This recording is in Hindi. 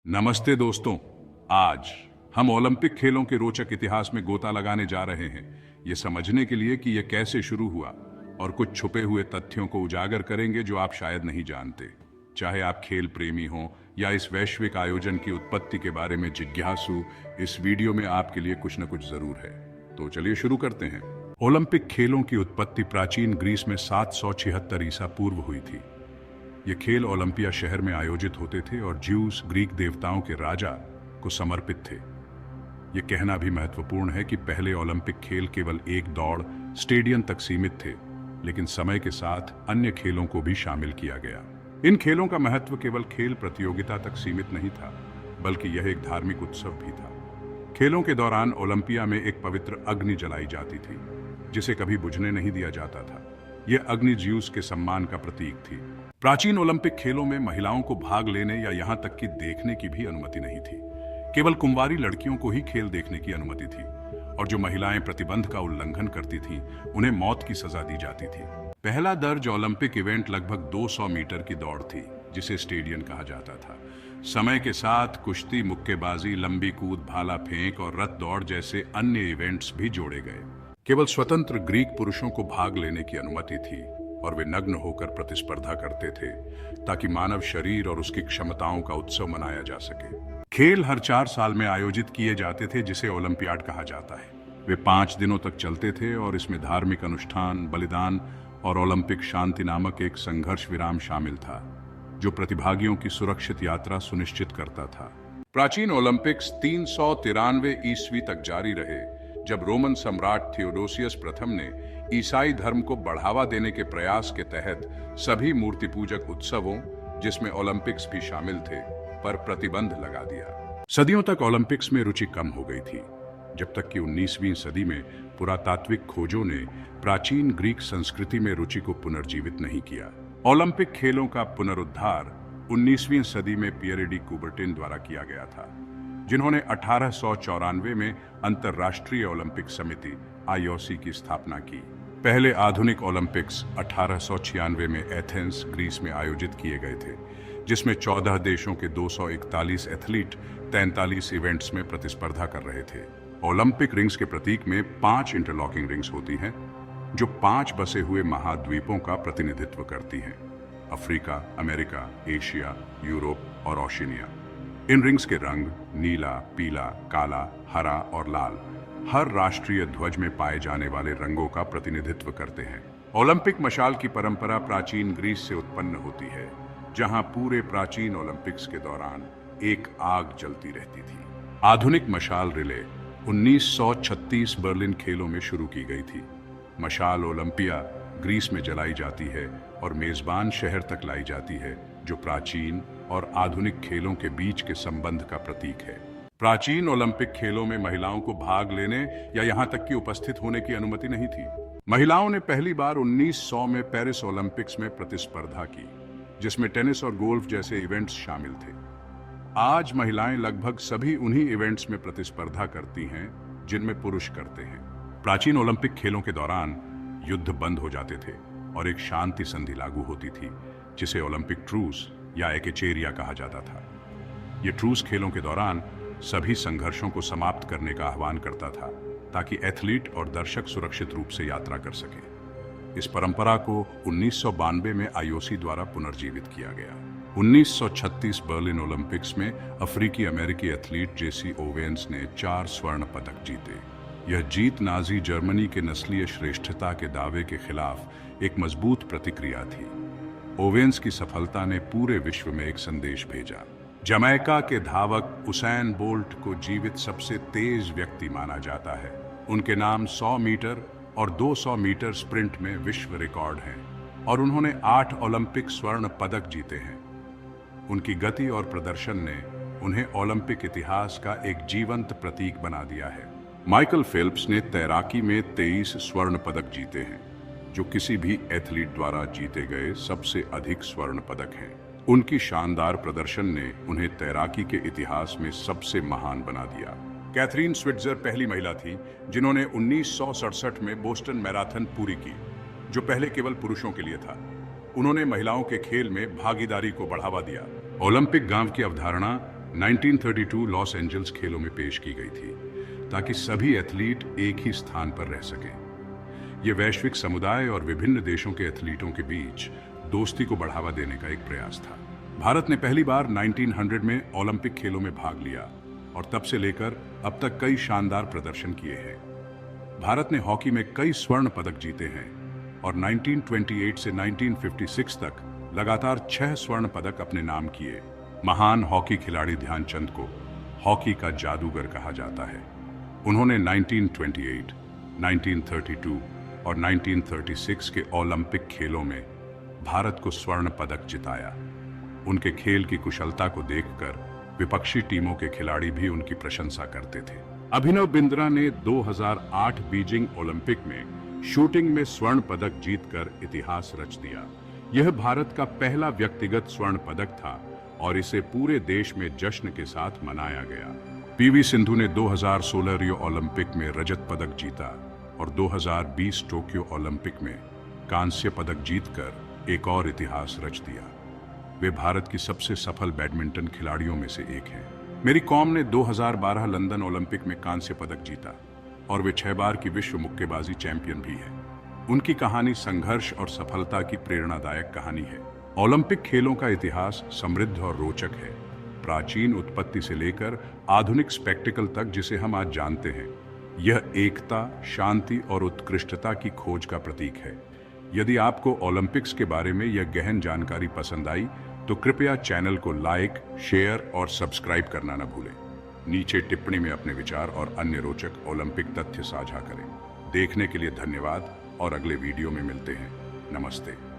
नमस्ते दोस्तों। आज हम ओलंपिक खेलों के रोचक इतिहास में गोता लगाने जा रहे हैं, ये समझने के लिए कि यह कैसे शुरू हुआ और कुछ छुपे हुए तथ्यों को उजागर करेंगे जो आप शायद नहीं जानते। चाहे आप खेल प्रेमी हों या इस वैश्विक आयोजन की उत्पत्ति के बारे में जिज्ञासु, इस वीडियो में आपके लिए कुछ न कुछ जरूर है। तो चलिए शुरू करते हैं। ओलंपिक खेलों की उत्पत्ति प्राचीन ग्रीस में 776 ईसा पूर्व हुई थी। ये खेल ओलंपिया शहर में आयोजित होते थे और ज्यूस ग्रीक देवताओं के राजा को समर्पित थे। ये कहना भी महत्वपूर्ण है कि पहले ओलंपिक खेल केवल एक दौड़ स्टेडियम तक सीमित थे, लेकिन समय के साथ अन्य खेलों को भी शामिल किया गया। इन खेलों का महत्व केवल खेल प्रतियोगिता तक सीमित नहीं था, बल्कि यह एक धार्मिक उत्सव भी था। खेलों के दौरान ओलंपिया में एक पवित्र अग्नि जलाई जाती थी, जिसे कभी बुझने नहीं दिया जाता था। यह अग्नि ज्यूस के सम्मान का प्रतीक थी। प्राचीन ओलंपिक खेलों में महिलाओं को भाग लेने या यहां तक कि देखने की भी अनुमति नहीं थी। केवल कुंवारी लड़कियों को ही खेल देखने की अनुमति थी, और जो महिलाएं प्रतिबंध का उल्लंघन करती थीं, उन्हें मौत की सजा दी जाती थी। पहला दर्ज ओलंपिक इवेंट लगभग 200 मीटर की दौड़ थी, जिसे स्टेडियम कहा जाता था। समय के साथ कुश्ती, मुक्केबाजी, लंबी कूद, भाला फेंक और रथ दौड़ जैसे अन्य इवेंट्स भी जोड़े गए। केवल स्वतंत्र ग्रीक पुरुषों को भाग लेने की अनुमति थी और वे नग्न होकर प्रतिस्पर्धा करते थे, ताकि मानव शरीर और उसकी क्षमताओं का उत्सव मनाया जा सके। खेल हर 4 साल में आयोजित किए जाते थे, जिसे ओलंपियाड कहा जाता है। वे 5 दिनों तक चलते थे और इसमें धार्मिक अनुष्ठान, बलिदान और ओलंपिक शांति नामक एक संघर्ष विराम शामिल था, जो प्रतिभागियों की सुरक्षित यात्रा सुनिश्चित करता था। प्राचीन ओलंपिक्स 393 ईस्वी तक जारी रहे, जब रोमन सम्राट थियोडोसियस प्रथम ने ईसाई धर्म को बढ़ावा देने के प्रयास के तहत सभी मूर्ति पूजक उत्सवों, जिसमें ओलंपिक्स भी शामिल थे, पर प्रतिबंध लगा दिया। सदियों तक ओलंपिक्स में रुचि कम हो गई थी, जब तक कि 19वीं सदी में पुरातात्विक खोजों ने प्राचीन ग्रीक संस्कृति में रुचि को पुनर्जीवित नहीं किया। ओलंपिक खेलों का पुनरुद्धार 19वीं सदी में पियरे डी कुबर्टिन द्वारा किया गया था, जिन्होंने 1894 में अंतर्राष्ट्रीय ओलंपिक समिति (आईओसी) की स्थापना की। पहले आधुनिक ओलंपिक्स 1896 में एथेंस, ग्रीस में आयोजित किए गए थे, जिसमें 14 देशों के 241 एथलीट 43 इवेंट्स में प्रतिस्पर्धा कर रहे थे। ओलंपिक रिंग्स के प्रतीक में 5 इंटरलॉकिंग रिंग्स होती हैं, जो 5 बसे हुए महाद्वीपों का प्रतिनिधित्व करती हैं: अफ्रीका, अमेरिका, एशिया, यूरोप और ओशिनिया। इन रिंग्स के रंग नीला, पीला, काला, हरा और लाल हर राष्ट्रीय ध्वज में पाए जाने वाले रंगों का प्रतिनिधित्व करते हैं। ओलंपिक मशाल की परंपरा प्राचीन ग्रीस से उत्पन्न होती है, जहां पूरे प्राचीन ओलंपिक्स के दौरान एक आग जलती रहती थी। आधुनिक मशाल रिले 1936 बर्लिन खेलों में शुरू की गई थी। मशाल ओलंपिया ग्रीस में जलाई जाती है और मेजबान शहर तक लाई जाती है, जो प्राचीन और आधुनिक खेलों के बीच के संबंध का प्रतीक है। प्राचीन ओलंपिक खेलों में महिलाओं को भाग लेने या यहां तक कि उपस्थित होने की अनुमति नहीं थी। महिलाओं ने पहली बार 1900 में पेरिस ओलंपिक्स में प्रतिस्पर्धा की, जिसमें टेनिस और गोल्फ जैसे इवेंट्स शामिल थे। आज महिलाएं लगभग सभी उन्हीं इवेंट्स में प्रतिस्पर्धा करती हैं जिनमें पुरुष करते हैं। प्राचीन ओलंपिक खेलों के दौरान युद्ध बंद हो जाते थे और एक शांति संधि लागू होती थी, जिसे ओलंपिक ट्रूस या एकेचेरिया कहा जाता था। यह ट्रूस खेलों के दौरान सभी संघर्षों को समाप्त करने का आह्वान करता था, ताकि एथलीट और दर्शक सुरक्षित रूप से यात्रा कर सके। इस परंपरा को 1992 में आईओसी द्वारा पुनर्जीवित किया गया। 1936 बर्लिन ओलंपिक्स में अफ्रीकी अमेरिकी एथलीट जेसी ओवेन्स ने 4 स्वर्ण पदक जीते। यह जीत नाजी जर्मनी के नस्लीय श्रेष्ठता के दावे के खिलाफ एक मजबूत प्रतिक्रिया थी। ओवेन्स की सफलता ने पूरे विश्व में एक संदेश भेजा। जमैका के धावक उसैन बोल्ट को जीवित सबसे तेज व्यक्ति माना जाता है। उनके नाम 100 मीटर और 200 मीटर स्प्रिंट में विश्व रिकॉर्ड हैं, और उन्होंने 8 ओलंपिक स्वर्ण पदक जीते हैं। उनकी गति और प्रदर्शन ने उन्हें ओलंपिक इतिहास का एक जीवंत प्रतीक बना दिया है। माइकल फेल्प्स ने तैराकी में 23 स्वर्ण पदक जीते हैं, जो किसी भी एथलीट द्वारा जीते गए सबसे अधिक स्वर्ण पदक हैं। उनकी शानदार प्रदर्शन ने उन्हें तैराकी के इतिहास में सबसे महान बना दिया। कैथरीन स्विट्जर पहली महिला थी जिन्होंने 1967 में बोस्टन मैराथन पूरी की, जो पहले केवल पुरुषों के लिए था। उन्होंने महिलाओं के खेल में भागीदारी को बढ़ावा दिया। ओलंपिक गांव की अवधारणा 1932 लॉस एंजल्स खेलों में पेश की गई थी ताकि सभी एथलीट एक ही स्थान पर रह सकें। यह वैश्विक समुदाय और विभिन्न देशों के एथलीटों के बीच दोस्ती को बढ़ावा देने का एक प्रयास था। भारत ने पहली बार 1900 में ओलंपिक खेलों में भाग लिया और तब से लेकर अब तक कई शानदार प्रदर्शन किए हैं। भारत ने हॉकी में कई स्वर्ण पदक जीते हैं और 1928 से 1956 तक लगातार 6 स्वर्ण पदक अपने नाम किए। महान हॉकी खिलाड़ी ध्यानचंद को हॉकी का जादूगर कहा जाता है। उन्होंने 1928, 1932 और 1936 के ओलंपिक खेलों में भारत को स्वर्ण पदक जिताया। उनके खेल की कुशलता को देखकर विपक्षी टीमों के खिलाड़ी भी उनकी प्रशंसा करते थे। अभिनव बिंद्रा ने 2008 बीजिंग ओलंपिक में शूटिंग में स्वर्ण पदक जीतकर इतिहास रच दिया। यह भारत का पहला व्यक्तिगत स्वर्ण पदक था और इसे पूरे देश में जश्न के साथ मनाया गया। पीवी सिंधु ने 2016 रियो ओलंपिक में रजत पदक जीता और 2020 टोक्यो ओलंपिक में कांस्य पदक जीतकर एक और इतिहास रच दिया। वे भारत की सबसे सफल बैडमिंटन खिलाड़ियों में से एक हैं। मेरी कॉम ने 2012 लंदन ओलंपिक में कांस्य पदक जीता और वे 6 बार की विश्व मुक्केबाजी चैंपियन भी है। उनकी कहानी संघर्ष और सफलता की प्रेरणादायक कहानी है। ओलंपिक खेलों का इतिहास समृद्ध और रोचक है। प्राचीन उत्पत्ति से लेकर आधुनिक स्पेक्टिकल तक जिसे हम आज जानते हैं, यह एकता, शांति और उत्कृष्टता की खोज का प्रतीक है। यदि आपको ओलंपिक्स के बारे में यह गहन जानकारी पसंद आई तो कृपया चैनल को लाइक, शेयर और सब्सक्राइब करना न भूलें। नीचे टिप्पणी में अपने विचार और अन्य रोचक ओलंपिक तथ्य साझा करें। देखने के लिए धन्यवाद और अगले वीडियो में मिलते हैं। नमस्ते।